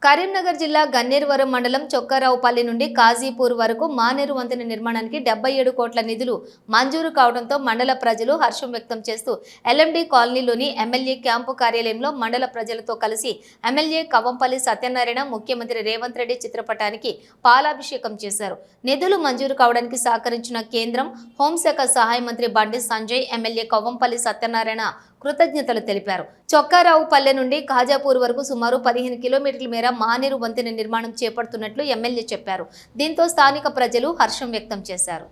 కరీంనగర్ జిల్లా గన్నేరువరం మండలం చొక్కారావుపల్లి నుండి కాజీపూర్ వరకు మానేరు వంతెన నిర్మాణానికి 77 కోట్ల నిధులు మంజూరు కావడంతో మండల ప్రజలు హర్షం వ్యక్తం చేస్తూ ఎల్ఎండి కాలనీలోని ఎమ్మెల్యే క్యాంపు కార్యాలయంలో మండల ప్రజలతో కలిసి ఎమ్మెల్యే కవంపల్లి సత్యనారాయణ ముఖ్యమంత్రి రేవంత్ రెడ్డి చిత్రపటానికి పాలాభిషేకం చేశారు. నిధులు మంజూరు కావడానికి సహకరించిన కేంద్రం హోంశాఖ సహాయ మంత్రి బండి సంజయ్ ఎమ్మెల్యే కవంపల్లి సత్యనారాయణ కృతజ్ఞతలు తెలిపారు. చొక్కారావుపల్లె నుండి ఖాజాపూర్ వరకు సుమారు 15 కిలోమీటర్ల మేర మానేరు వంతెన నిర్మాణం చేపడుతున్నట్లు ఎమ్మెల్యే చెప్పారు. దీంతో స్థానిక ప్రజలు హర్షం వ్యక్తం చేశారు.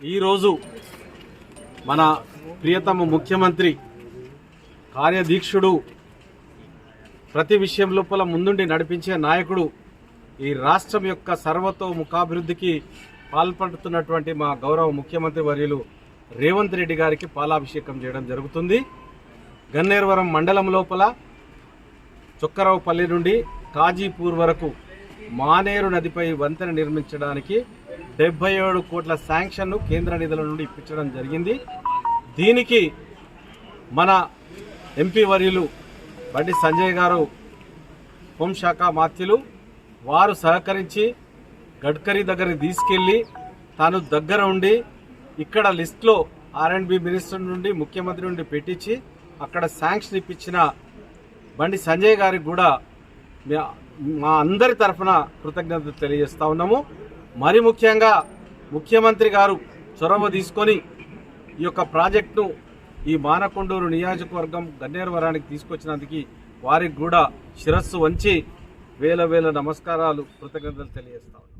ఈరోజు మన ప్రియతమ ముఖ్యమంత్రి కార్యదీక్షుడు, ప్రతి విషయం లోపల ముందుండి నడిపించే నాయకుడు, ఈ రాష్ట్రం యొక్క సర్వతోముఖాభివృద్ధికి పాల్పడుతున్నటువంటి మా గౌరవ ముఖ్యమంత్రి వర్యులు రేవంత్ రెడ్డి గారికి పాలాభిషేకం చేయడం జరుగుతుంది. గన్నేరువరం మండలం లోపల చొక్కరావుపల్లి నుండి కాజీపూర్ వరకు మానేరు నదిపై వంతెన నిర్మించడానికి 77 కోట్ల శాంక్షన్ను కేంద్ర నిధుల నుండి ఇప్పించడం జరిగింది. దీనికి మన ఎంపీ వర్యులు బండి సంజయ్ గారు, హోంశాఖ మాత్యులు, వారు సహకరించి గడ్కరీ దగ్గరికి తీసుకెళ్ళి తాను దగ్గర ఉండి ఇక్కడ లిస్ట్లో R&B మినిస్టర్ నుండి ముఖ్యమంత్రి నుండి పెట్టించి అక్కడ శాంక్షన్ ఇప్పించిన బండి సంజయ్ గారికి కూడా మా అందరి తరఫున కృతజ్ఞతలు తెలియజేస్తా ఉన్నాము. మరి ముఖ్యంగా ముఖ్యమంత్రి గారు చొరవ తీసుకొని ఈ యొక్క ప్రాజెక్టును ఈ మానకొండూరు నియోజకవర్గం గన్నేరువరానికి తీసుకొచ్చినందుకు వారికి కూడా శిరస్సు వంచి వేల నమస్కారాలు, కృతజ్ఞతలు తెలియజేస్తా ఉన్నాం.